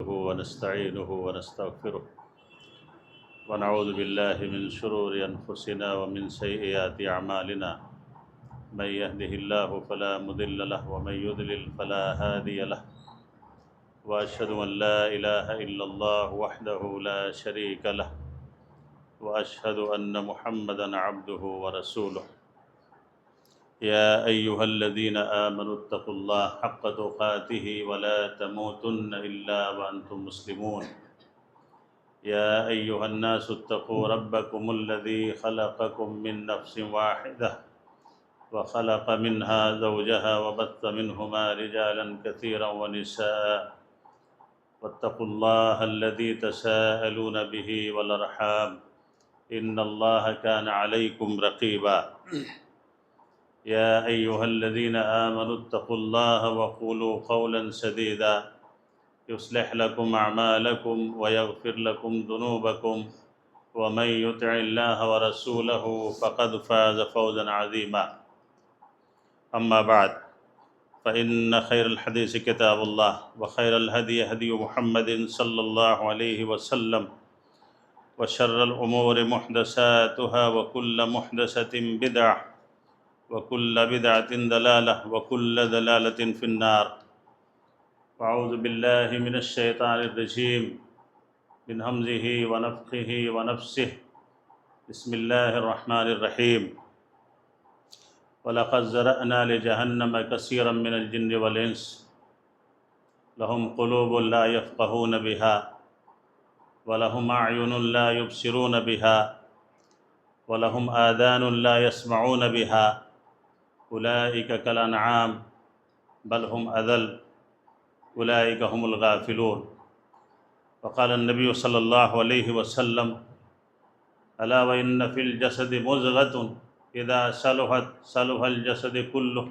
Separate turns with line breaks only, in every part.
ونستعينه ونستغفره ونعوذ بالله من شرور أنفسنا ومن سيئات أعمالنا من يهده الله فلا مضل له ومن يضلل فلا هادي له وأشهد أن لا إله إلا الله وحده لا شريك له وأشهد أن محمدًا عبده ورسوله يا أيها الذين آمنوا اتقوا الله حق تقاته ولا تموتن إلا وأنتم مسلمون يا أيها الناس اتقوا ربكم الذي خلقكم من نفس واحدة وخلق منها زوجها وبث منهما رجالا كثيرا ونساء واتقوا الله الذي تساءلون به والأرحام إن الله كان عليكم رقيبا يا أيها الذين آمنوا اتقوا الله وقولوا قولا سديدا يصلح لكم أعمالكم ويغفر لكم ذنوبكم ومن يطع الله ورسوله فقد فاز فوزا عظيما أما بعد فإن خير الحديث كتاب الله وخير الهدي هدي محمد صلى الله عليه وسلم وشر الأمور محدثاتها وكل محدثة بدعة وكل بدعة ضلالة وكل ضلالة في النار أعوذ بالله من الشيطان الرجيم من همزه ونفخه ونفسه بسم الله الرحمن الرحيم وَلَقَدْ ذَرَأْنَا لِجَهَنَّمَ كَثِيرًا مِنَ الْجِنِّ وَالْإِنسِ لَهُمْ قُلُوبٌ لَا يَفْقَهُونَ بِهَا وَلَهُمْ أَعْيُنٌ لَا يُبْصِرُونَ بِهَا وَلَهُمْ آذَانٌ لَا يَسْمَعُونَ بِهَا أُولَئِكَ كَالْأَنْعَامِ بَلْ هُمْ أَضَلُّ أُولَئِكَ هُمُ الْغَافِلُونَ وقال النبي صلى الله عليه وسلم ألا وإن في الجسد مضغة إذا صلحت صلح الجسد كله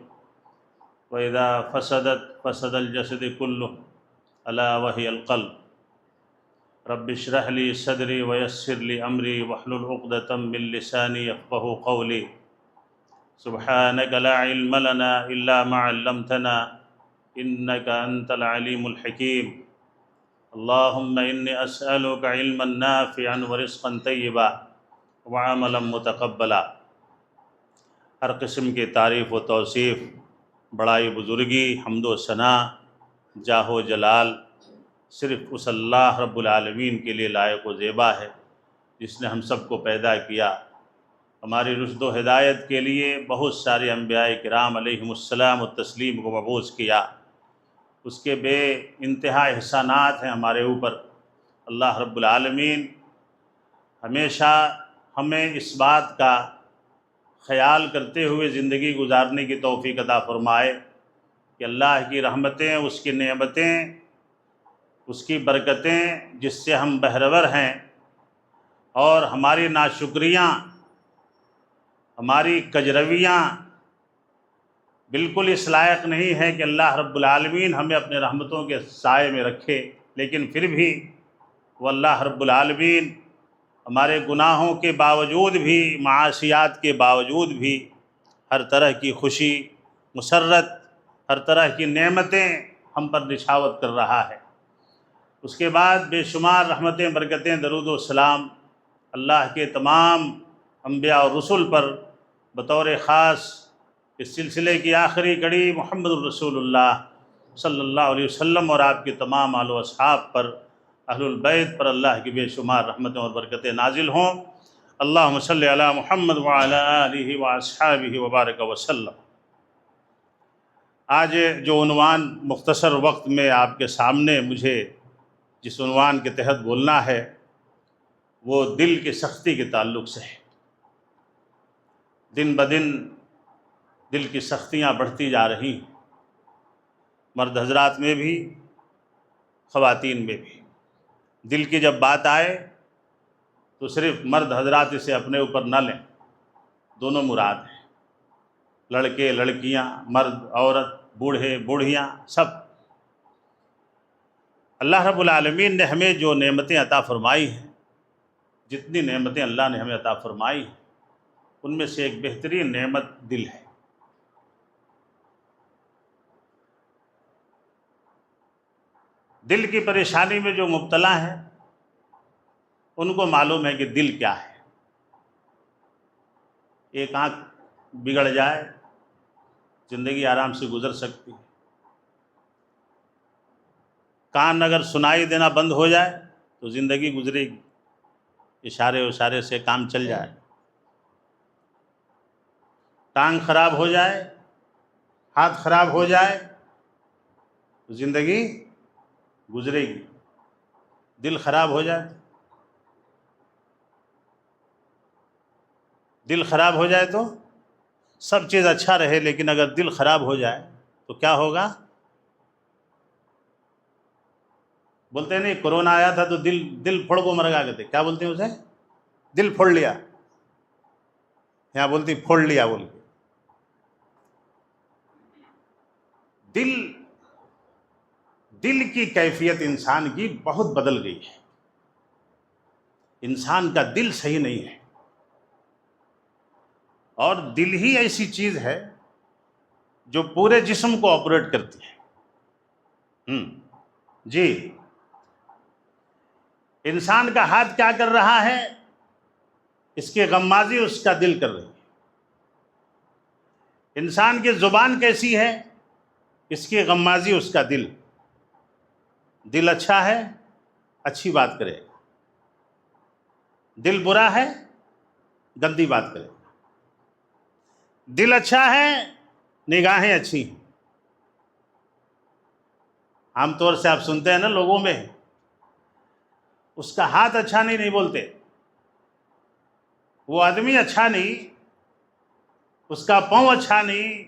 وإذا فسدت فسد الجسد كله ألا وهي القلب رب اشرح لي صدري ويسر لي أمري واحلل عقدة من لساني يفقهوا قولي سبحانك لا علم لنا إلا ما علمتنا إنك أنت العليم الحكيم اللهم إني أسألك علما نافعا ورزقا طيبا وعملا متقبلا۔ ہر قسم کی تعریف و توصیف، بڑائی بزرگی، حمد و ثنا، جاہ و جلال صرف اس اللہ رب العالمین کے لیے لائق و زیبا ہے جس نے ہم سب کو پیدا کیا، ہماری رشد و ہدایت کے لیے بہت سارے انبیاء کرام علیہم السلام و تسلیم کو مبعوث کیا۔ اس کے بے انتہا احسانات ہیں ہمارے اوپر۔ اللہ رب العالمین ہمیشہ ہمیں اس بات کا خیال کرتے ہوئے زندگی گزارنے کی توفیق عطا فرمائے کہ اللہ کی رحمتیں، اس کی نعمتیں، اس کی برکتیں جس سے ہم بہرور ہیں، اور ہماری ناشکریاں، ہماری کجرویاں بالکل اس لائق نہیں ہے کہ اللہ رب العالمین ہمیں اپنے رحمتوں کے سائے میں رکھے، لیکن پھر بھی وہ اللہ رب العالمین ہمارے گناہوں کے باوجود بھی، معاصیات کے باوجود بھی ہر طرح کی خوشی، مسرت، ہر طرح کی نعمتیں ہم پر نچھاوت کر رہا ہے۔ اس کے بعد بے شمار رحمتیں، برکتیں، درود و سلام اللہ کے تمام انبیاء اور رسل پر، بطور خاص اس سلسلے کی آخری کڑی محمد الرسول اللہ صلی اللہ علیہ وسلم اور آپ کے تمام آل و اصحاب پر، اہل البیت پر اللہ کی بے شمار رحمتیں اور برکتیں نازل ہوں۔ اللہم صلی علی محمد وعلی آلہ واصحابہ وبارک وسلم۔ آج جو عنوان مختصر وقت میں آپ کے سامنے مجھے جس عنوان کے تحت بولنا ہے وہ دل کی سختی کے تعلق سے ہے۔ دن بدن دل کی سختیاں بڑھتی جا رہی ہیں، مرد حضرات میں بھی، خواتین میں بھی۔ دل کی جب بات آئے تو صرف مرد حضرات اسے اپنے اوپر نہ لیں، دونوں مراد ہیں، لڑکے لڑکیاں، مرد عورت، بوڑھے بوڑھیاں، سب۔ اللہ رب العالمین نے ہمیں جو نعمتیں عطا فرمائی ہیں، جتنی نعمتیں اللہ نے ہمیں عطا فرمائی ہیں، ان میں سے ایک بہترین نعمت دل ہے۔ دل کی پریشانی میں جو مبتلا ہیں ان کو معلوم ہے کہ دل کیا ہے. ایک آنکھ بگڑ جائے زندگی آرام سے گزر سکتی ہے. کان اگر سنائی دینا بند ہو جائے تو زندگی گزرے گی، اشارے سے کام چل جائے. ٹانگ خراب ہو جائے، ہاتھ خراب ہو جائے تو زندگی گزرے گی. دل خراب ہو جائے، دل خراب ہو جائے تو سب چیز اچھا رہے، لیکن اگر دل خراب ہو جائے تو کیا ہوگا؟ بولتے ہیں نہیں کورونا آیا تھا تو دل پھوڑ کو مر گیا کہتے، کیا بولتے ہیں اسے؟ دل پھوڑ لیا. یہاں بولتی پھوڑ لیا بول کے. دل کی کیفیت انسان کی بہت بدل گئی ہے. انسان کا دل صحیح نہیں ہے، اور دل ہی ایسی چیز ہے جو پورے جسم کو آپریٹ کرتی ہے. جی، انسان کا ہاتھ کیا کر رہا ہے؟ اس کی غمازی اس کا دل کر رہی ہے. انسان کی زبان کیسی ہے؟ اس کی غمازی اس کا دل. دل اچھا ہے اچھی بات کرے گا، دل برا ہے گندی بات کرے گا. دل اچھا ہے نگاہیں اچھی ہیں. عام طور سے آپ سنتے ہیں نا لوگوں میں، اس کا ہاتھ اچھا نہیں بولتے، وہ آدمی اچھا نہیں، اس کا پاؤں اچھا نہیں،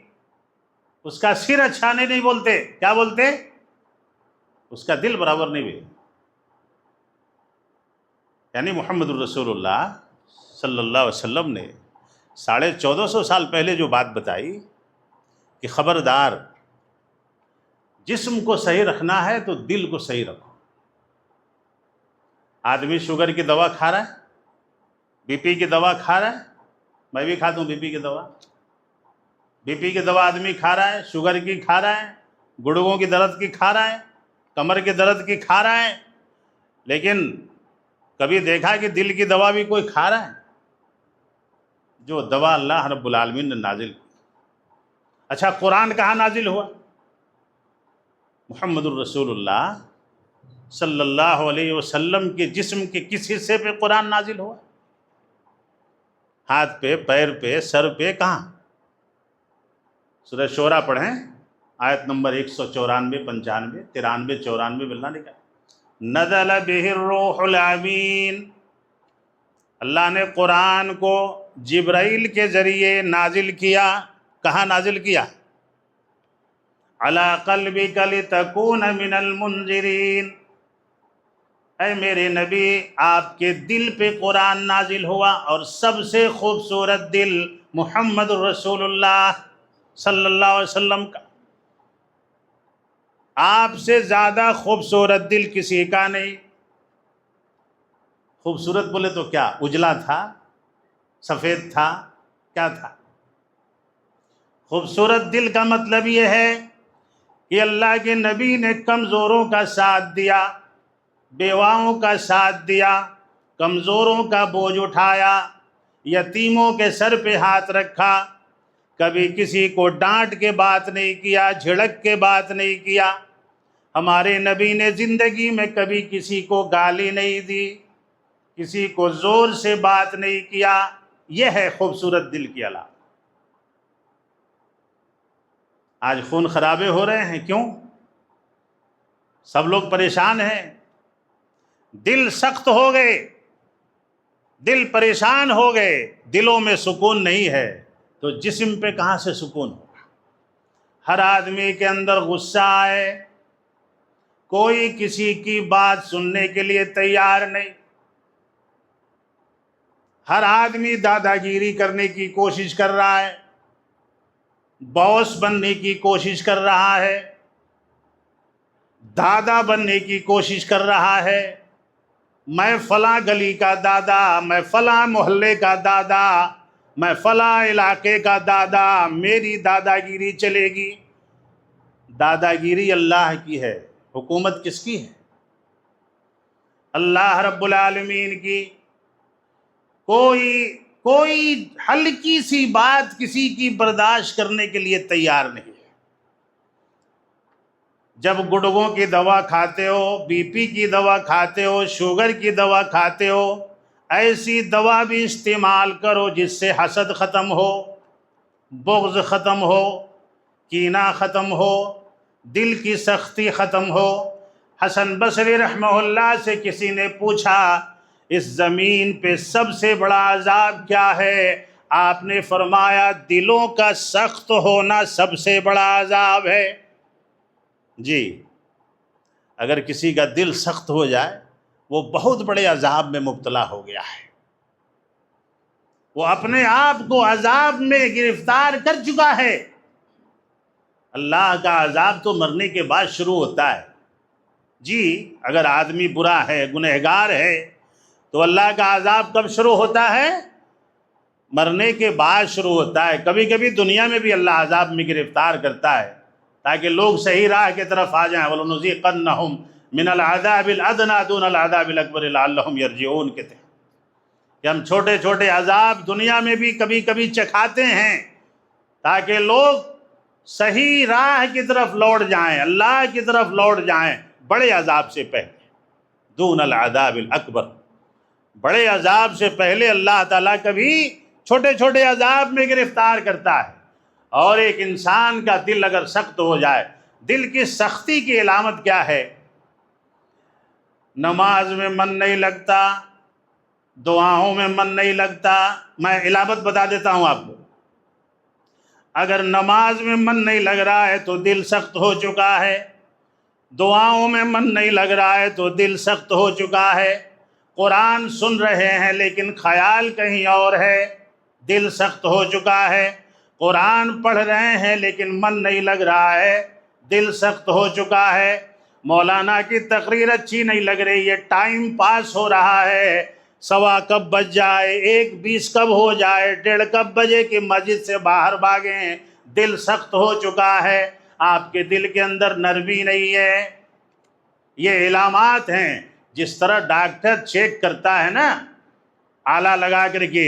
اس کا سر اچھا نہیں بولتے. کیا بولتے؟ اس کا دل برابر نہیں بھی. یعنی محمد الرسول اللہ صلی اللہ علیہ وسلم نے 1450 سال پہلے جو بات بتائی کہ خبردار جسم کو صحیح رکھنا ہے تو دل کو صحیح رکھو. آدمی شوگر کی دوا کھا رہا ہے، بی پی کی دوا کھا رہا ہے، میں بھی کھاتا ہوں بی پی کی دوا. بی پی کی دوا آدمی کھا رہا ہے، شوگر کی کھا رہا ہے، گڑگوں کی درد کی کھا رہا ہے، کمر کے درد کی کھا رہا ہے، لیکن کبھی دیکھا کہ دل کی دوا بھی کوئی کھا رہا ہے؟ جو دوا اللہ رب العالمین نے نازل کی. اچھا قرآن کہاں نازل ہوا؟ محمد الرسول اللہ صلی اللہ علیہ وسلم کے جسم کے کس حصے پہ قرآن نازل ہوا؟ ہاتھ پہ، پیر پہ، سر پہ، کہاں؟ سورہ شورى پڑھیں آیت نمبر 194، 95، 93، 94 میں اللہ نے کہا نزل بہ الروح الامین. اللہ نے قرآن کو جبرائیل کے ذریعے نازل کیا. کہاں نازل کیا؟ علی قلبک لتکون من المنذرین. اے میرے نبی آپ کے دل پہ قرآن نازل ہوا، اور سب سے خوبصورت دل محمد رسول اللہ صلی اللہ علیہ وسلم کا. آپ سے زیادہ خوبصورت دل کسی کا نہیں. خوبصورت بولے تو کیا؟ اجلا تھا، سفید تھا، کیا تھا؟ خوبصورت دل کا مطلب یہ ہے کہ اللہ کے نبی نے کمزوروں کا ساتھ دیا، بیواؤں کا ساتھ دیا، کمزوروں کا بوجھ اٹھایا، یتیموں کے سر پہ ہاتھ رکھا، کبھی کسی کو ڈانٹ کے بات نہیں کیا، جھڑک کے بات نہیں کیا. ہمارے نبی نے زندگی میں کبھی کسی کو گالی نہیں دی، کسی کو زور سے بات نہیں کیا. یہ ہے خوبصورت دل کی علامت. آج خون خرابے ہو رہے ہیں، کیوں؟ سب لوگ پریشان ہیں، دل سخت ہو گئے، دل پریشان ہو گئے، دلوں میں سکون نہیں ہے تو جسم پہ کہاں سے سکون ہوگا؟ ہر آدمی کے اندر غصہ ہے، کوئی کسی کی بات سننے کے لیے تیار نہیں. ہر آدمی دادا گیری کرنے کی کوشش کر رہا ہے، باس بننے کی کوشش کر رہا ہے، دادا بننے کی کوشش کر رہا ہے. میں فلاں گلی کا دادا، میں فلاں محلے کا دادا، میں فلاں علاقے کا دادا، میری دادا گیری چلے گی. دادا گیری اللہ کی ہے، حکومت کس کی ہے؟ اللہ رب العالمین کی۔ کوئی ہلکی سی بات کسی کی برداشت کرنے کے لیے تیار نہیں ہے۔ جب گڑگوں کی دوا کھاتے ہو، بی پی کی دوا کھاتے ہو، شوگر کی دوا کھاتے ہو، ایسی دوا بھی استعمال کرو جس سے حسد ختم ہو، بغض ختم ہو، کینہ ختم ہو، دل کی سختی ختم ہو۔ حسن بصری رحمہ اللہ سے کسی نے پوچھا اس زمین پہ سب سے بڑا عذاب کیا ہے؟ آپ نے فرمایا دلوں کا سخت ہونا سب سے بڑا عذاب ہے۔ جی، اگر کسی کا دل سخت ہو جائے وہ بہت بڑے عذاب میں مبتلا ہو گیا ہے، وہ اپنے آپ کو عذاب میں گرفتار کر چکا ہے۔ اللہ کا عذاب تو مرنے کے بعد شروع ہوتا ہے۔ جی، اگر آدمی برا ہے، گنہگار ہے، تو اللہ کا عذاب کب شروع ہوتا ہے؟ مرنے کے بعد شروع ہوتا ہے۔ کبھی کبھی دنیا میں بھی اللہ عذاب میں گرفتار کرتا ہے تاکہ لوگ صحیح راہ کی طرف آ جائیں۔ وَلَنُذِيقَنَّهُمْ مِنَ الْعَذَابِ الْأَدْنَىٰ دُونَ الْعَذَابِ الْأَكْبَرِ لَعَلَّهُمْ يَرْجِعُونَ کہتے ہیں کہ ہم چھوٹے چھوٹے عذاب دنیا میں بھی کبھی کبھی چکھاتے ہیں تاکہ لوگ صحیح راہ کی طرف لوٹ جائیں، اللہ کی طرف لوٹ جائیں، بڑے عذاب سے پہلے۔ دون العذاب الاکبر، بڑے عذاب سے پہلے اللہ تعالیٰ کبھی چھوٹے چھوٹے عذاب میں گرفتار کرتا ہے۔ اور ایک انسان کا دل اگر سخت ہو جائے، دل کی سختی کی علامت کیا ہے؟ نماز میں من نہیں لگتا، دعاؤں میں من نہیں لگتا۔ میں علامت بتا دیتا ہوں آپ کو۔ اگر نماز میں من نہیں لگ رہا ہے تو دل سخت ہو چکا ہے، دعاؤں میں من نہیں لگ رہا ہے تو دل سخت ہو چکا ہے، قرآن سن رہے ہیں لیکن خیال کہیں اور ہے، دل سخت ہو چکا ہے، قرآن پڑھ رہے ہیں لیکن من نہیں لگ رہا ہے، دل سخت ہو چکا ہے، مولانا کی تقریر اچھی نہیں لگ رہی ہے، ٹائم پاس ہو رہا ہے، 1:15 کب بج جائے، 1:20 کب ہو جائے، 1:30 کب بجے کہ مسجد سے باہر بھاگیں، دل سخت ہو چکا ہے، آپ کے دل کے اندر نرمی نہیں ہے۔ یہ علامات ہیں۔ جس طرح ڈاکٹر چیک کرتا ہے نا آلہ لگا کر کے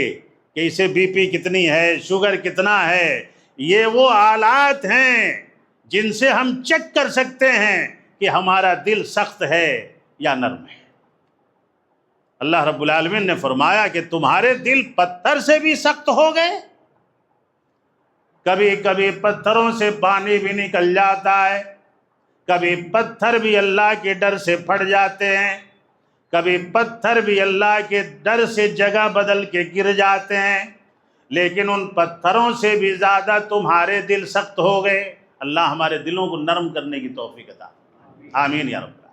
کہ اسے بی پی کتنی ہے، شوگر کتنا ہے، یہ وہ آلات ہیں جن سے ہم چیک کر سکتے ہیں کہ ہمارا دل سخت ہے یا نرم ہے۔ اللہ رب العالمین نے فرمایا کہ تمہارے دل پتھر سے بھی سخت ہو گئے۔ کبھی کبھی پتھروں سے پانی بھی نکل جاتا ہے، کبھی پتھر بھی اللہ کے ڈر سے پھٹ جاتے ہیں، کبھی پتھر بھی اللہ کے ڈر سے جگہ بدل کے گر جاتے ہیں، لیکن ان پتھروں سے بھی زیادہ تمہارے دل سخت ہو گئے۔ اللہ ہمارے دلوں کو نرم کرنے کی توفیق عطا فرمائے، آمین یا رب العالمین۔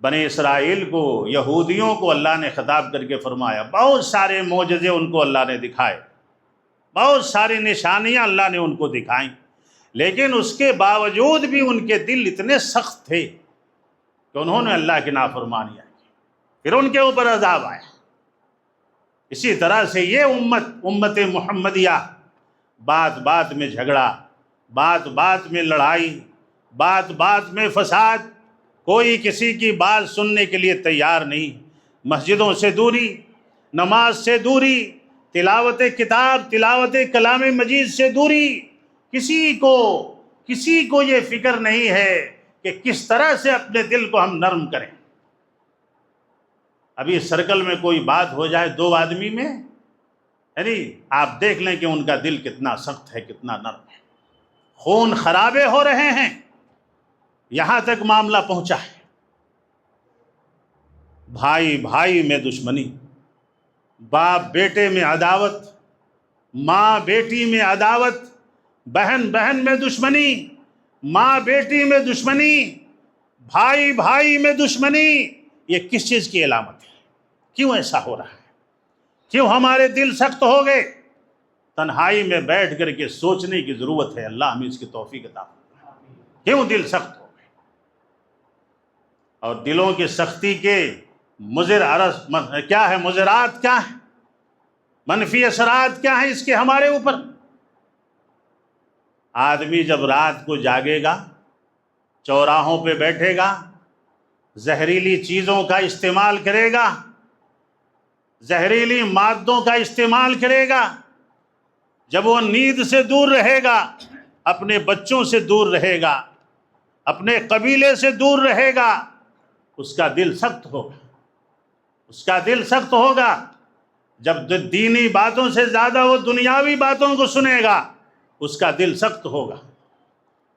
بنی اسرائیل کو، یہودیوں کو اللہ نے خطاب کر کے فرمایا، بہت سارے معجزے ان کو اللہ نے دکھائے، بہت ساری نشانیاں اللہ نے ان کو دکھائیں، لیکن اس کے باوجود بھی ان کے دل اتنے سخت تھے کہ انہوں نے اللہ کی نافرمانیاں کی، پھر ان کے اوپر عذاب آیا۔ اسی طرح سے یہ امت محمدیہ، بات بات میں جھگڑا، بات بات میں لڑائی، بات بات میں فساد، کوئی کسی کی بات سننے کے لیے تیار نہیں، مسجدوں سے دوری، نماز سے دوری، تلاوت کتاب، تلاوت کلام مجید سے دوری، کسی کو یہ فکر نہیں ہے کہ کس طرح سے اپنے دل کو ہم نرم کریں۔ ابھی سرکل میں کوئی بات ہو جائے دو آدمی میں، یعنی آپ دیکھ لیں کہ ان کا دل کتنا سخت ہے، کتنا نرم ہے، خون خرابے ہو رہے ہیں، یہاں تک معاملہ پہنچا ہے۔ بھائی بھائی میں دشمنی، باپ بیٹے میں عداوت، ماں بیٹی میں عداوت، بہن بہن میں دشمنی، ماں بیٹی میں دشمنی، بھائی بھائی میں دشمنی، یہ کس چیز کی علامت ہے؟ کیوں ایسا ہو رہا ہے؟ کیوں ہمارے دل سخت ہو گئے؟ تنہائی میں بیٹھ کر کے سوچنے کی ضرورت ہے، اللہ ہمیں اس کی توفیق عطا فرمائے۔ کیوں دل سخت ہو گئے؟ اور دلوں کی سختی کے مضر کیا ہے، مضرات کیا ہیں، منفی اثرات کیا ہیں اس کے ہمارے اوپر؟ آدمی جب رات کو جاگے گا چوراہوں پہ بیٹھے گا، زہریلی چیزوں کا استعمال کرے گا، زہریلی مادوں کا استعمال کرے گا، جب وہ نیند سے دور رہے گا، اپنے بچوں سے دور رہے گا، اپنے قبیلے سے دور رہے گا، اس کا دل سخت ہوگا، اس کا دل سخت ہوگا۔ جب دینی باتوں سے زیادہ وہ دنیاوی باتوں کو سنے گا، اس کا دل سخت ہوگا۔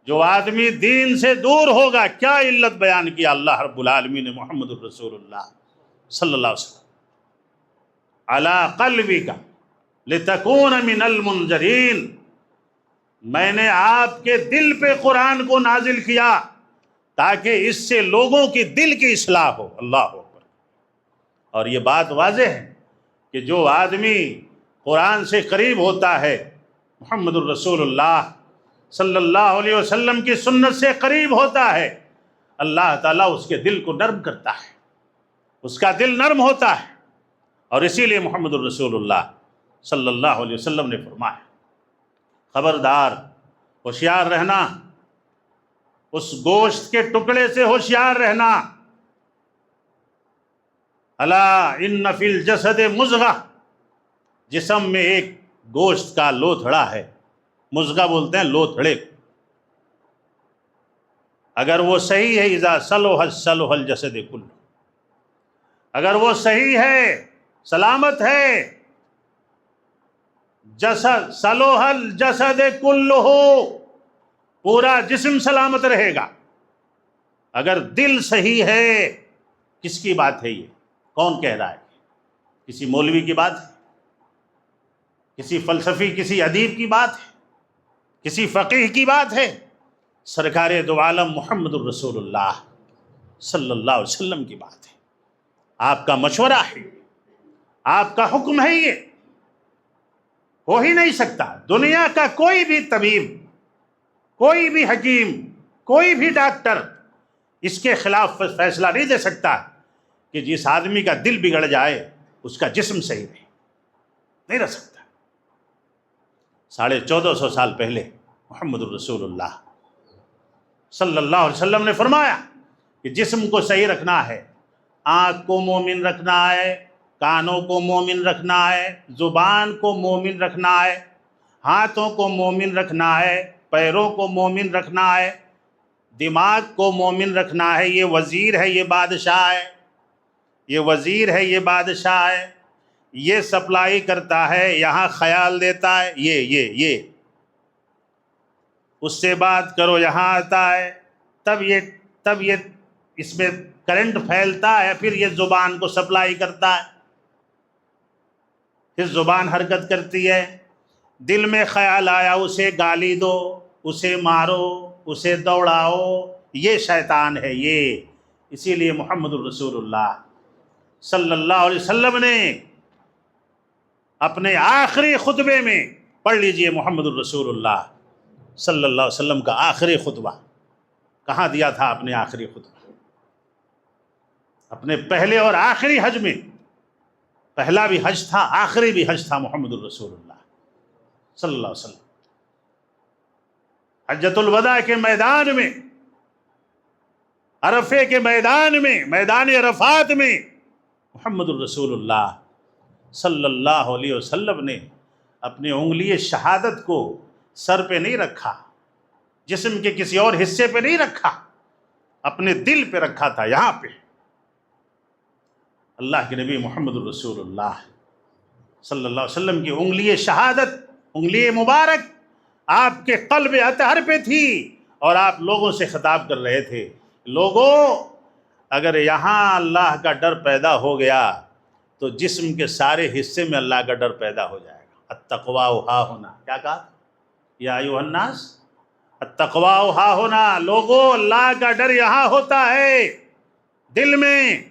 جو آدمی دین سے دور ہوگا، کیا علت بیان کیا اللہ رب العالمین نے محمد الرسول اللہ صلی اللہ علیہ وسلم، علی قلبک لتکون من المنذرین، میں نے آپ کے دل پہ قرآن کو نازل کیا تاکہ اس سے لوگوں کی دل کی اصلاح ہو۔ اللہ اکبر۔ اور یہ بات واضح ہے کہ جو آدمی قرآن سے قریب ہوتا ہے، محمد الرسول اللہ صلی اللہ علیہ وسلم کی سنت سے قریب ہوتا ہے، اللہ تعالیٰ اس کے دل کو نرم کرتا ہے، اس کا دل نرم ہوتا ہے۔ اور اسی لیے محمد الرسول اللہ صلی اللہ علیہ وسلم نے فرمایا، خبردار، ہوشیار رہنا، اس گوشت کے ٹکڑے سے ہوشیار رہنا۔ الا ان فی الجسد مضغہ، جسم میں ایک گوشت کا لوتھڑا ہے، مضغہ بولتے ہیں لوتھڑے، اگر وہ صحیح ہے، اذا صلح صلح الجسد کلہ، اگر وہ صحیح ہے، سلامت ہے، جسد صلح الجسد کلہ، پورا جسم سلامت رہے گا۔ اگر دل صحیح ہے، کس کی بات ہے یہ؟ کون کہہ رہا ہے؟ کسی مولوی کی بات ہے؟ کسی فلسفی، کسی ادیب کی بات ہے؟ کسی فقیہ کی بات ہے؟ سرکار دو عالم محمد الرسول اللہ صلی اللہ علیہ وسلم کی بات ہے۔ آپ کا مشورہ ہے، آپ کا حکم ہے، یہ ہو ہی نہیں سکتا۔ دنیا کا کوئی بھی طبیب، کوئی بھی حکیم، کوئی بھی ڈاکٹر اس کے خلاف فیصلہ نہیں دے سکتا کہ جس آدمی کا دل بگڑ جائے اس کا جسم صحیح نہیں رہ سکتا۔ 1450 سال پہلے محمد الرسول اللہ صلی اللہ علیہ وسلم نے فرمایا کہ جسم کو صحیح رکھنا ہے، آنکھ کو مومن رکھنا ہے، کانوں کو مومن رکھنا ہے، زبان کو مومن رکھنا ہے، ہاتھوں کو مومن رکھنا ہے، پیروں کو مومن رکھنا ہے، دماغ کو مومن رکھنا ہے۔ یہ وزیر ہے، یہ بادشاہ ہے، یہ وزیر ہے، یہ بادشاہ ہے، یہ سپلائی کرتا ہے، یہاں خیال دیتا ہے، یہ اس سے بات کرو، یہاں آتا ہے، تب یہ اس میں کرنٹ پھیلتا ہے، پھر یہ زبان کو سپلائی کرتا ہے، پھر زبان حرکت کرتی ہے۔ دل میں خیال آیا، اسے گالی دو، اسے مارو، اسے دوڑاؤ، یہ شیطان ہے یہ۔ اسی لیے محمد الرسول اللہ صلی اللہ علیہ وسلم نے اپنے آخری خطبے میں، پڑھ لیجئے محمد الرسول اللہ صلی اللہ علیہ وسلم کا آخری خطبہ کہاں دیا تھا؟ اپنے آخری خطبہ، اپنے پہلے اور آخری حج میں۔ پہلا بھی حج تھا، آخری بھی حج تھا محمد الرسول اللہ صلی اللہ علیہ وسلم۔ حجۃ الوداع کے میدان میں، عرفے کے میدان میں، میدان عرفات میں، محمد الرسول اللہ صلی اللہ علیہ وسلم نے اپنی انگلی شہادت کو سر پہ نہیں رکھا، جسم کے کسی اور حصے پہ نہیں رکھا، اپنے دل پہ رکھا تھا، یہاں پہ۔ اللہ کے نبی محمد الرسول اللہ صلی اللہ علیہ وسلم کی انگلی شہادت، انگلی مبارک آپ کے قلب اطہر پہ تھی، اور آپ لوگوں سے خطاب کر رہے تھے، لوگوں اگر یہاں اللہ کا ڈر پیدا ہو گیا تو جسم کے سارے حصے میں اللہ کا ڈر پیدا ہو جائے گا۔ التقویٰ ہا ہونا، کیا کہا؟ یا ایھا الناس التقویٰ ہا ہونا، لوگوں اللہ کا ڈر یہاں ہوتا ہے، دل میں۔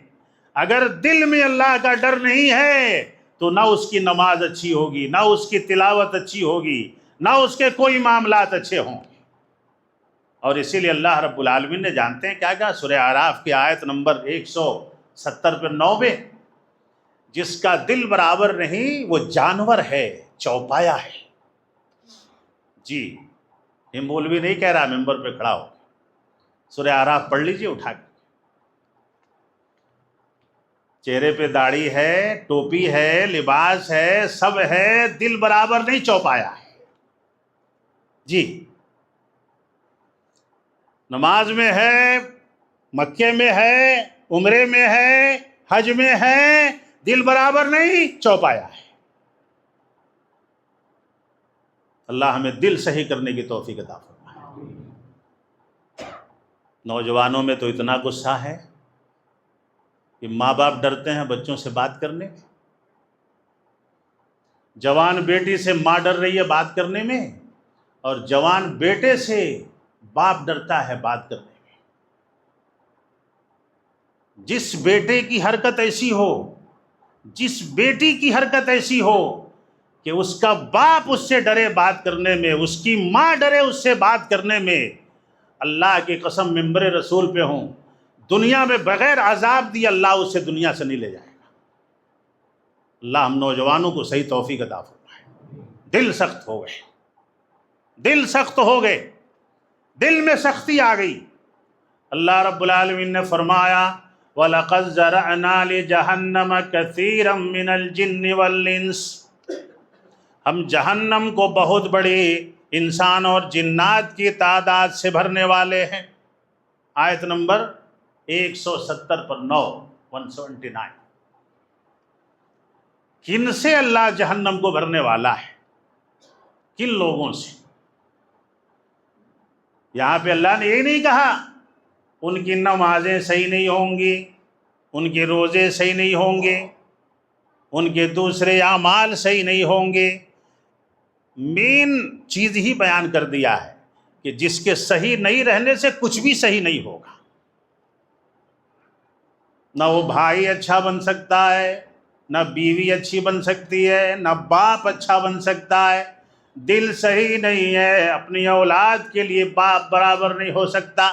اگر دل میں اللہ کا ڈر نہیں ہے تو نہ اس کی نماز اچھی ہوگی، نہ اس کی تلاوت اچھی ہوگی، نہ اس کے کوئی معاملات اچھے ہوں گے۔ اور اسی لیے اللہ رب العالمین نے، جانتے ہیں کیا کہا؟ سورہ اعراف کی آیت نمبر 170 پر 90، جس کا دل برابر نہیں وہ جانور ہے، چوپایا ہے۔ جی، یہ مولوی نہیں کہہ رہا ممبر پہ کھڑا ہو، سورہ اعراف پڑھ لیجئے اٹھا کے. چہرے پہ داڑھی ہے، ٹوپی ہے، لباس ہے، سب ہے، دل برابر نہیں چوپایا ہے. جی نماز میں ہے، مکے میں ہے، عمرے میں ہے، حج میں ہے، دل برابر نہیں چوپایا ہے. اللہ ہمیں دل صحیح کرنے کی توفیق عطا فرمائے. نوجوانوں میں تو اتنا غصہ ہے کہ ماں باپ ڈرتے ہیں بچوں سے بات کرنے میں. جوان بیٹی سے ماں ڈر رہی ہے بات کرنے میں، اور جوان بیٹے سے باپ ڈرتا ہے بات کرنے میں. جس بیٹے کی حرکت ایسی ہو، جس بیٹی کی حرکت ایسی ہو کہ اس کا باپ اس سے ڈرے بات کرنے میں، اس کی ماں ڈرے اس سے بات کرنے میں، اللہ کی قسم ممبر رسول پہ ہوں، دنیا میں بغیر عذاب دی اللہ اسے دنیا سے نہیں لے جائے گا. اللہ ہم نوجوانوں کو صحیح توفیق عطا فرمائے. دل سخت ہو گئے، دل سخت ہو گئے، دل میں سختی آ گئی. اللہ رب العالمین نے فرمایا وَلَقَدْ زَرَعْنَا لِجَهَنَّمَ كَثِيرًا مِنَ الْجِنِّ وَالْإِنسِ، ہم جہنم کو بہت بڑی انسان اور جنات کی تعداد سے بھرنے والے ہیں. آیت نمبر 170 پر 179. کن سے اللہ جہنم کو بھرنے والا ہے؟ کن لوگوں سے؟ یہاں پہ اللہ نے یہ نہیں کہا ان کی نمازیں صحیح نہیں ہوں گی، ان کے روزے صحیح نہیں ہوں گے، ان کے دوسرے اعمال صحیح نہیں ہوں گے. مین چیز ہی بیان کر دیا ہے کہ جس کے صحیح نہیں رہنے سے کچھ بھی صحیح نہیں ہوگا. نہ وہ بھائی اچھا بن سکتا ہے، نہ بیوی اچھی بن سکتی ہے، نہ باپ اچھا بن سکتا ہے. دل صحیح نہیں ہے، اپنی اولاد کے لیے باپ برابر نہیں ہو سکتا.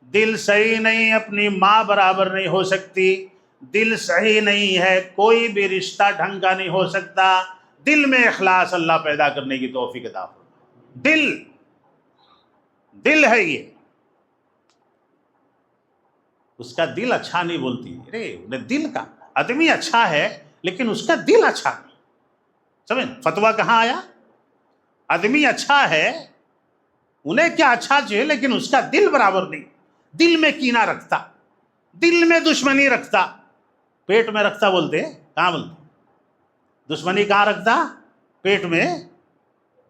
دل صحیح نہیں، اپنی ماں برابر نہیں ہو سکتی. دل صحیح نہیں ہے، کوئی بھی رشتہ ڈھنگ کا نہیں ہو سکتا. دل میں اخلاص اللہ پیدا کرنے کی توفیق عطا فرمائے. دل ہے یہ. اس کا دل اچھا نہیں بولتی، ارے دل کا آدمی اچھا ہے لیکن اس کا دل اچھا نہیں. سمجھ فتویٰ کہاں آیا؟ آدمی اچھا ہے، انہیں کیا اچھا چاہیے لیکن اس کا دل برابر نہیں. دل میں کینہ رکھتا، دل میں دشمنی رکھتا. پیٹ میں رکھتا بولتے، کہاں بولتے؟ دشمنی کہاں رکھتا؟ پیٹ میں،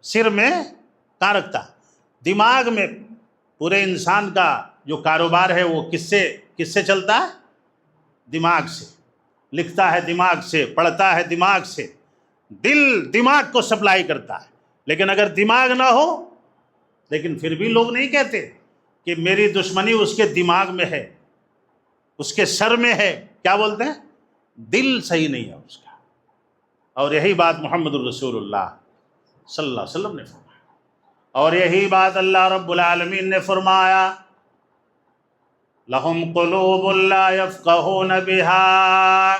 سر میں. کہاں رکھتا؟ دماغ میں. پورے انسان کا جو کاروبار ہے وہ کس سے چلتا ہے؟ دماغ سے. لکھتا ہے دماغ سے، پڑھتا ہے دماغ سے. دل دماغ کو سپلائی کرتا ہے. لیکن اگر دماغ نہ ہو، لیکن پھر بھی لوگ نہیں کہتے کہ میری دشمنی اس کے دماغ میں ہے، اس کے سر میں ہے. کیا بولتے ہیں؟ دل صحیح نہیں ہے اس کا. اور یہی بات محمد الرسول اللہ صلی اللہ علیہ وسلم نے فرمایا. اور یہی بات اللہ رب العالمین نے فرمایا لَهُمْ قُلُوبٌ لَا يَفْقَهُونَ بِهَا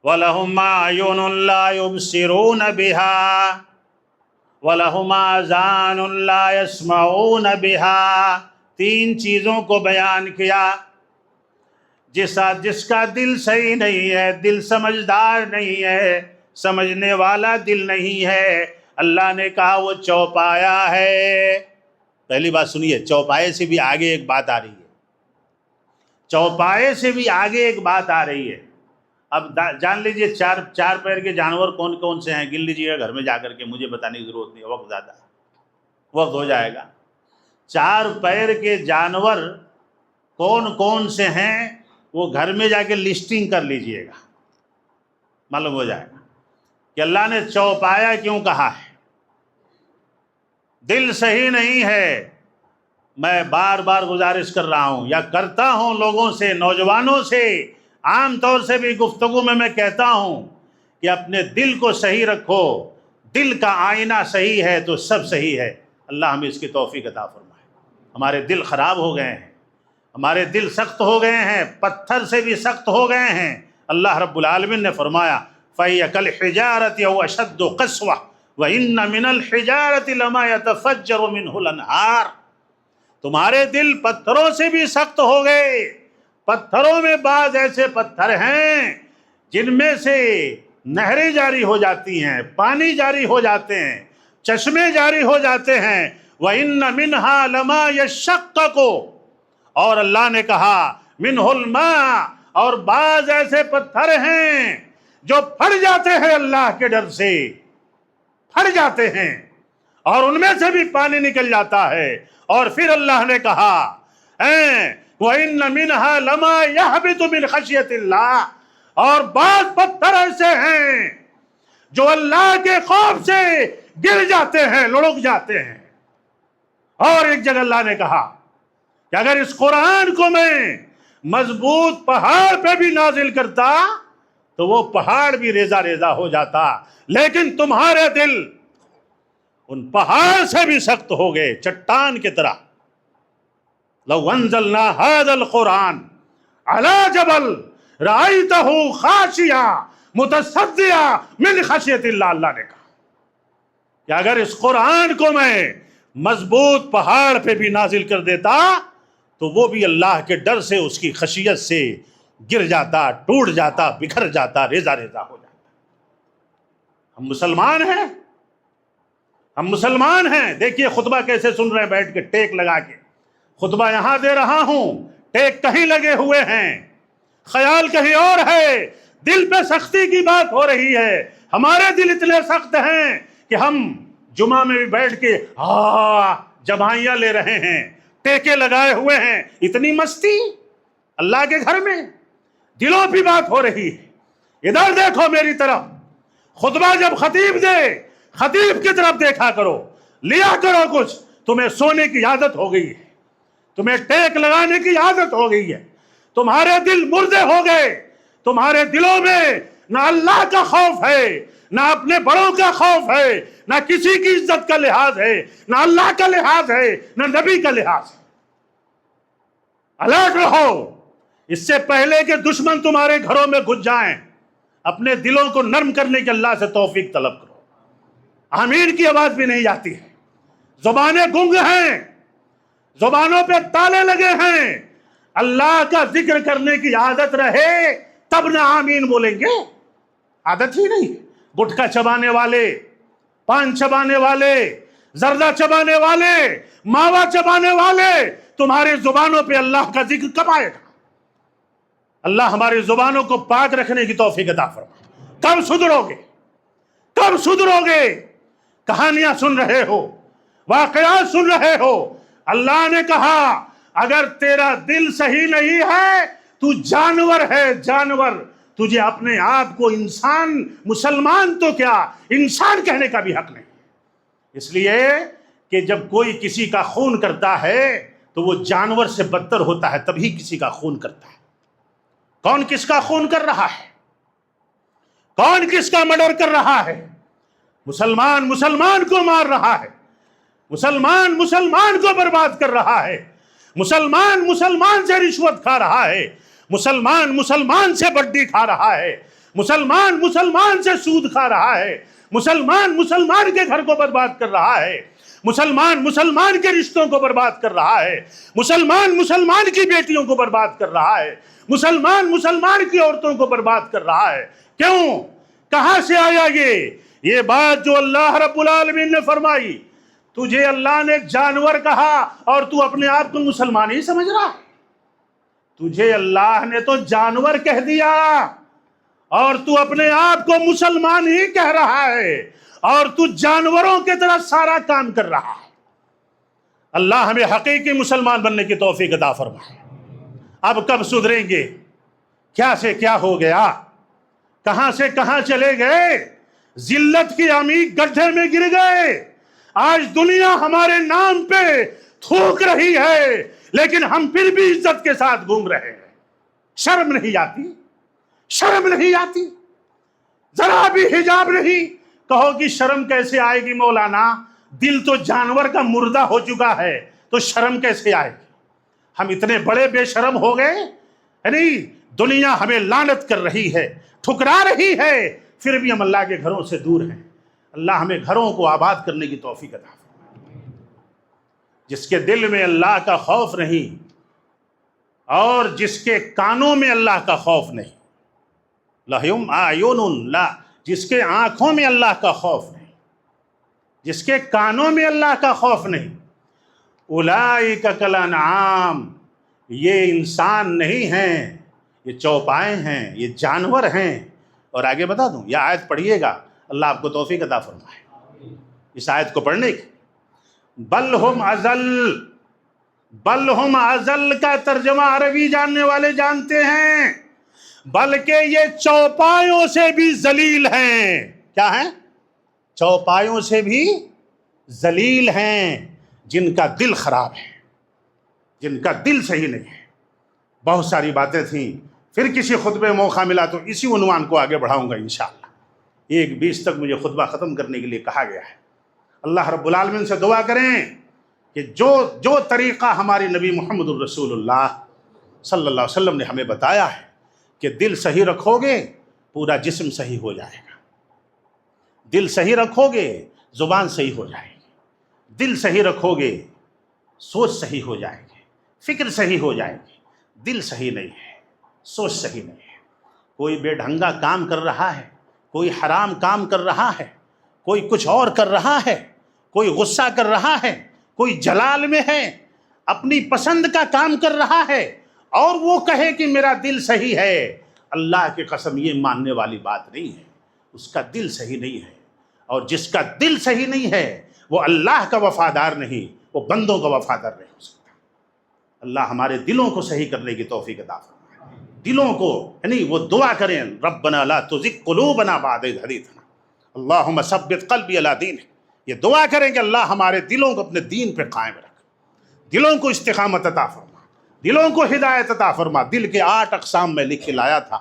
وَلَهُمْ أَعْيُنٌ لَا يُبْصِرُونَ بِهَا وَلَهُمْ آذَانٌ لَا يَسْمَعُونَ بِهَا. 3 چیزوں کو بیان کیا. جس کا دل صحیح نہیں ہے، دل سمجھدار نہیں ہے، سمجھنے والا دل نہیں ہے، اللہ نے کہا وہ چوپایا ہے. پہلی بات سنیے، چوپائے سے بھی آگے ایک بات آ رہی ہے. چوپائے سے بھی آگے ایک بات آ رہی ہے. اب جان لیجئے چار پیر کے جانور کون کون سے ہیں، گن لیجئے گھر میں جا کر کے، مجھے بتانے کی ضرورت نہیں، وقت زیادہ وقت ہو جائے گا. 4 پیر کے جانور کون کون سے ہیں وہ گھر میں جا کے لسٹنگ کر لیجئے گا، معلوم ہو جائے گا کہ اللہ نے چوپایا کیوں کہا ہے. دل صحیح نہیں ہے. میں بار بار گزارش کر رہا ہوں یا کرتا ہوں لوگوں سے، نوجوانوں سے، عام طور سے بھی گفتگو میں کہتا ہوں کہ اپنے دل کو صحیح رکھو. دل کا آئینہ صحیح ہے تو سب صحیح ہے. اللہ ہمیں اس کی توفیق عطا فرمائے. ہمارے دل خراب ہو گئے ہیں، ہمارے دل سخت ہو گئے ہیں، پتھر سے بھی سخت ہو گئے ہیں. اللہ رب العالمین نے فرمایا فَهِيَ كَالْحِجَارَةِ أَوْ أَشَدُّ قَسْوَةً وَإِنَّ مِنَ الْحِجَارَةِ لَمَا يَتَفَجَّرُ مِنْهُ الْأَنْهَارُ. تمہارے دل پتھروں سے بھی سخت ہو گئے. پتھروں میں بعض ایسے پتھر ہیں جن میں سے نہریں جاری ہو جاتی ہیں، پانی جاری ہو جاتے ہیں، چشمے جاری ہو جاتے ہیں. وَإِنَّ مِنْهَا لَمَا يَشَّقَّقُ، اور اللہ نے کہا مِنْهُ الْمَاءُ، اور بعض ایسے پتھر ہیں جو پھٹ جاتے ہیں اللہ کے ڈر سے، پھٹ جاتے ہیں اور ان میں سے بھی پانی نکل جاتا ہے. اور پھر اللہ نے کہا وَإِنَّ مِنْهَا لَمَا يَهْبِطُ مِنْ خَشْيَةِ اللَّهِ، اور بعض پتھر ایسے ہیں جو اللہ کے خوف سے گر جاتے ہیں، لڑک جاتے ہیں. اور ایک جگہ اللہ نے کہا کہ اگر اس قرآن کو میں مضبوط پہاڑ پہ بھی نازل کرتا تو وہ پہاڑ بھی ریزہ ریزہ ہو جاتا، لیکن تمہارے دل ان پہاڑ سے بھی سخت ہو گئے، چٹان کی طرح. لو انزلنا هذا القرآن على جبل رأيته خاشعا متصدعا من خشیة اللہ. اللہ نے کہا کہ اگر اس قرآن کو میں مضبوط پہاڑ پہ بھی نازل کر دیتا تو وہ بھی اللہ کے ڈر سے، اس کی خشیت سے گر جاتا، ٹوٹ جاتا، بکھر جاتا، ریزہ ریزہ ہو جاتا. ہم مسلمان ہیں، ہم مسلمان ہیں. دیکھیے خطبہ کیسے سن رہے ہیں بیٹھ کے ٹیک لگا کے. خطبہ یہاں دے رہا ہوں، ٹیک کہیں لگے ہوئے ہیں، خیال کہیں اور ہے، دل پہ سختی کی بات ہو رہی ہے. ہمارے دل اتنے سخت ہیں کہ ہم جمعہ میں بھی بیٹھ کے جمائیاں لے رہے ہیں، ٹیکے لگائے ہوئے ہیں. اتنی مستی اللہ کے گھر میں، دلوں پہ بات ہو رہی ہے. ادھر دیکھو میری طرف. خطبہ جب خطیب دے، خطیب کی طرف دیکھا کرو، لیا کرو کچھ. تمہیں سونے کی عادت ہو گئی ہے، تمہیں ٹیک لگانے کی عادت ہو گئی ہے، تمہارے دل مردے ہو گئے. تمہارے دلوں میں نہ اللہ کا خوف ہے، نہ اپنے بڑوں کا خوف ہے، نہ کسی کی عزت کا لحاظ ہے، نہ اللہ کا لحاظ ہے، نہ نبی کا لحاظ ہے. الرٹ رہو اس سے پہلے کہ دشمن تمہارے گھروں میں گھس جائیں. اپنے دلوں کو نرم کرنے کی اللہ سے توفیق طلب کرو. آمین کی آواز بھی نہیں جاتی ہے، زبانیں گنگ ہیں، زبانوں پہ تالے لگے ہیں. اللہ کا ذکر کرنے کی عادت رہے تب نہ آمین بولیں گے. عادت ہی نہیں. گٹکا چبانے والے، پان چبانے والے، زردہ چبانے والے، ماوا چبانے والے، تمہاری زبانوں پہ اللہ کا ذکر کب آئے گا؟ اللہ ہماری زبانوں کو پاک رکھنے کی توفیق عطا فرمائے. کب سدھرو گے؟ کب سدھرو گے؟ کہانیاں سن رہے ہو، واقعات سن رہے ہو. اللہ نے کہا اگر تیرا دل صحیح نہیں ہے تو جانور ہے، جانور. تجھے اپنے آپ کو انسان، مسلمان تو کیا انسان کہنے کا بھی حق نہیں. اس لیے کہ جب کوئی کسی کا خون کرتا ہے تو وہ جانور سے بدتر ہوتا ہے، تبھی کسی کا خون کرتا ہے. کون کس کا خون کر رہا ہے؟ کون کس کا مرڈر کر رہا ہے؟ مسلمان مسلمان کو مار رہا ہے، مسلمان مسلمان کو برباد کر رہا ہے، مسلمان مسلمان سے رشوت کھا رہا ہے، مسلمان مسلمان سے بڈی کھا رہا ہے، مسلمان مسلمان سے سود کھا رہا ہے، مسلمان مسلمان کے گھر کو برباد کر رہا ہے، مسلمان مسلمان کے رشتوں کو برباد کر رہا ہے، مسلمان مسلمان کی بیٹیوں کو برباد کر رہا ہے، مسلمان مسلمان کی عورتوں کو برباد کر رہا ہے. کیوں؟ کہاں سے آیا یہ بات جو اللہ رب العالمین نے فرمائی؟ تجھے اللہ نے جانور کہا اور تو اپنے آپ کو مسلمان ہی سمجھ رہا ہے. تجھے اللہ نے تو جانور کہہ دیا اور تو اپنے آپ کو مسلمان ہی کہہ رہا ہے، اور تو جانوروں کی طرح سارا کام کر رہا ہے. اللہ ہمیں حقیقی مسلمان بننے کی توفیق عطا فرمائے. اب کب سدھریں گے؟ کیا سے کیا ہو گیا؟ کہاں سے کہاں چلے گئے؟ ذلت کی عمیق گڈھے میں گر گئے. آج دنیا ہمارے نام پہ تھوک رہی ہے لیکن ہم پھر بھی عزت کے ساتھ گھوم رہے ہیں. شرم نہیں آتی؟ شرم نہیں آتی؟ ذرا بھی حجاب نہیں؟ کہو کہ شرم کیسے آئے گی مولانا؟ دل تو جانور کا مردہ ہو چکا ہے تو شرم کیسے آئے گی؟ ہم اتنے بڑے بے شرم ہو گئے. یعنی دنیا ہمیں لعنت کر رہی ہے، ٹھکرا رہی ہے، پھر بھی ہم اللہ کے گھروں سے دور ہیں. اللہ ہمیں گھروں کو آباد کرنے کی توفیق عطا فرمائے.
جس کے دل میں اللہ کا خوف نہیں اور جس کے کانوں میں اللہ کا خوف نہیں، لہم اعین لا، جس کے آنکھوں میں اللہ کا خوف نہیں، جس کے کانوں میں اللہ کا خوف نہیں، اولئک کالانعام، یہ انسان نہیں ہیں، یہ چوپائے ہیں، یہ جانور ہیں۔ اور آگے بتا دوں، یہ آیت پڑھیے گا، اللہ آپ کو توفیق عطا فرمائے اس آیت کو پڑھنے کی۔ بل ہم ازل، بل ہم ازل کا ترجمہ عربی جاننے والے جانتے ہیں، بلکہ یہ چوپایوں سے بھی ذلیل ہیں۔ کیا ہیں؟ چوپایوں سے بھی ذلیل ہیں، جن کا دل خراب ہے، جن کا دل صحیح نہیں ہے۔ بہت ساری باتیں تھیں، پھر کسی خطبے موقع ملا تو اسی عنوان کو آگے بڑھاؤں گا انشاءاللہ۔ 1:20 تک مجھے خطبہ ختم کرنے کے لیے کہا گیا ہے۔ اللہ رب العالمین سے دعا کریں کہ جو طریقہ ہمارے نبی محمد الرسول اللہ صلی اللہ علیہ وسلم نے ہمیں بتایا ہے کہ دل صحیح رکھو گے پورا جسم صحیح ہو جائے گا، دل صحیح رکھو گے زبان صحیح ہو جائے گی، دل صحیح رکھو گے سوچ صحیح ہو جائے گی، فکر صحیح ہو جائے گی۔ دل صحیح نہیں ہے، سوچ صحیح نہیں ہے، کوئی بے ڈھنگا کام کر رہا ہے، کوئی حرام کام کر رہا ہے، کوئی کچھ اور کر رہا ہے، کوئی غصہ کر رہا ہے، کوئی جلال میں ہے، اپنی پسند کا کام کر رہا ہے، اور وہ کہے کہ میرا دل صحیح ہے، اللہ کی قسم یہ ماننے والی بات نہیں ہے، اس کا دل صحیح نہیں ہے۔ اور جس کا دل صحیح نہیں ہے وہ اللہ کا وفادار نہیں، وہ بندوں کا وفادار نہیں ہو سکتا۔ اللہ ہمارے دلوں کو صحیح کرنے کی توفیق عطا فرمائے، دلوں کو، یعنی وہ دعا کریں ربنا لا تزغ قلوبنا بعد اذ ہدیتنا اللہم ثبت قلبی علی دینک، یہ دعا کریں کہ اللہ ہمارے دلوں کو اپنے دین پہ قائم رکھ، دلوں کو استقامت عطا فرما، دلوں کو ہدایت عطا فرما۔ دل کے 8 اقسام میں لکھ کے لایا تھا،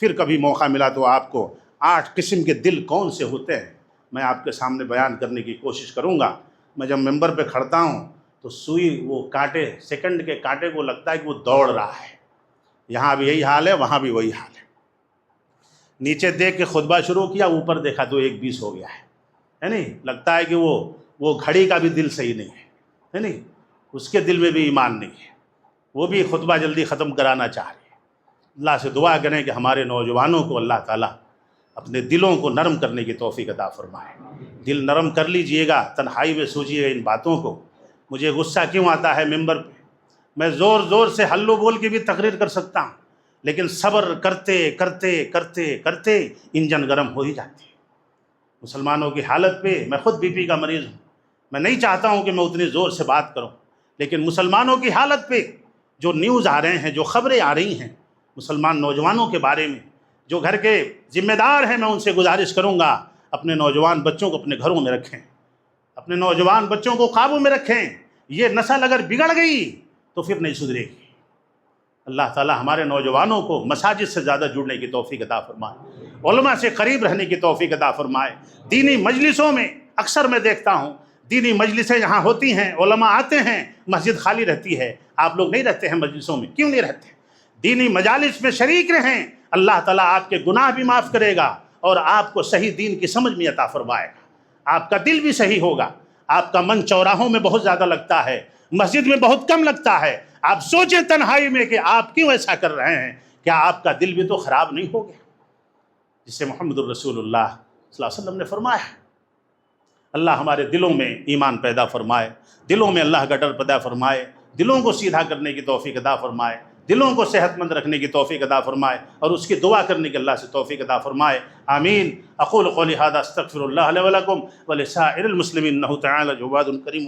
پھر کبھی موقع ملا تو آپ کو 8 قسم کے دل کون سے ہوتے ہیں میں آپ کے سامنے بیان کرنے کی کوشش کروں گا۔ میں جب ممبر پہ کھڑتا ہوں تو سوئی وہ کانٹے، سیکنڈ کے کانٹے کو لگتا ہے کہ وہ دوڑ رہا ہے، یہاں بھی یہی حال ہے، وہاں بھی وہی حال ہے۔ نیچے دیکھ کے خطبہ شروع کیا، اوپر دیکھا تو 1:20 ہو گیا ہے نہیں؟ لگتا ہے کہ وہ گھڑی کا بھی دل صحیح نہیں ہے نہیں؟ اس کے دل میں بھی ایمان نہیں ہے، وہ بھی خطبہ جلدی ختم کرانا چاہ رہے ہیں۔ اللہ سے دعا کریں کہ ہمارے نوجوانوں کو اللہ تعالیٰ اپنے دلوں کو نرم کرنے کی توفیق عطا فرمائے۔ دل نرم کر لیجئے گا، تنہائی میں سوچئے ان باتوں کو۔ مجھے غصہ کیوں آتا ہے ممبر پہ؟ میں زور زور سے ہلو بول کے بھی تقریر کر سکتا ہوں، لیکن صبر کرتے کرتے کرتے کرتے انجن گرم ہو ہی جاتی ہے۔ مسلمانوں کی حالت پہ، میں خود بی پی کا مریض ہوں، میں نہیں چاہتا ہوں کہ میں اتنی زور سے بات کروں، لیکن مسلمانوں کی حالت پہ جو نیوز آ رہے ہیں، جو خبریں آ رہی ہیں مسلمان نوجوانوں کے بارے میں، جو گھر کے ذمہ دار ہیں، میں ان سے گزارش کروں گا اپنے نوجوان بچوں کو اپنے گھروں میں رکھیں، اپنے نوجوان بچوں کو قابو میں رکھیں۔ یہ نسل اگر بگڑ گئی تو پھر نہیں سدھرے گی۔ اللہ تعالی ہمارے نوجوانوں کو مساجد سے زیادہ جڑنے کی توفیق عطا فرمائے، علماء سے قریب رہنے کی توفیق عطا فرمائے۔ دینی مجلسوں میں اکثر میں دیکھتا ہوں، دینی مجلسیں یہاں ہوتی ہیں، علماء آتے ہیں، مسجد خالی رہتی ہے۔ آپ لوگ نہیں رہتے ہیں مجلسوں میں، کیوں نہیں رہتے؟ دینی مجالس میں شریک رہیں، اللہ تعالیٰ آپ کے گناہ بھی معاف کرے گا اور آپ کو صحیح دین کی سمجھ میں عطا فرمائے گا۔ آپ کا دل بھی صحیح ہوگا۔ آپ کا من چوراہوں میں بہت زیادہ لگتا ہے، مسجد میں بہت کم لگتا ہے۔ آپ سوچیں تنہائی میں کہ آپ کیوں ایسا کر رہے ہیں؟ کیا آپ کا دل بھی تو خراب نہیں ہو گیا؟ جسے محمد الرسول اللہ صلی اللہ علیہ وسلم نے فرمایا ہے۔ اللہ ہمارے دلوں میں ایمان پیدا فرمائے، دلوں میں اللہ کا ڈر پیدا فرمائے، دلوں کو سیدھا کرنے کی توفیق عطا فرمائے، دلوں کو صحت مند رکھنے کی توفیق عطا فرمائے، اور اس کی دعا کرنے کی اللہ سے توفیق عطا فرمائے۔ آمین۔ اقول قولی ھذا استغفر اللہ لی ولکم ولسائر المسلمین انہ تعالی جواد کریم۔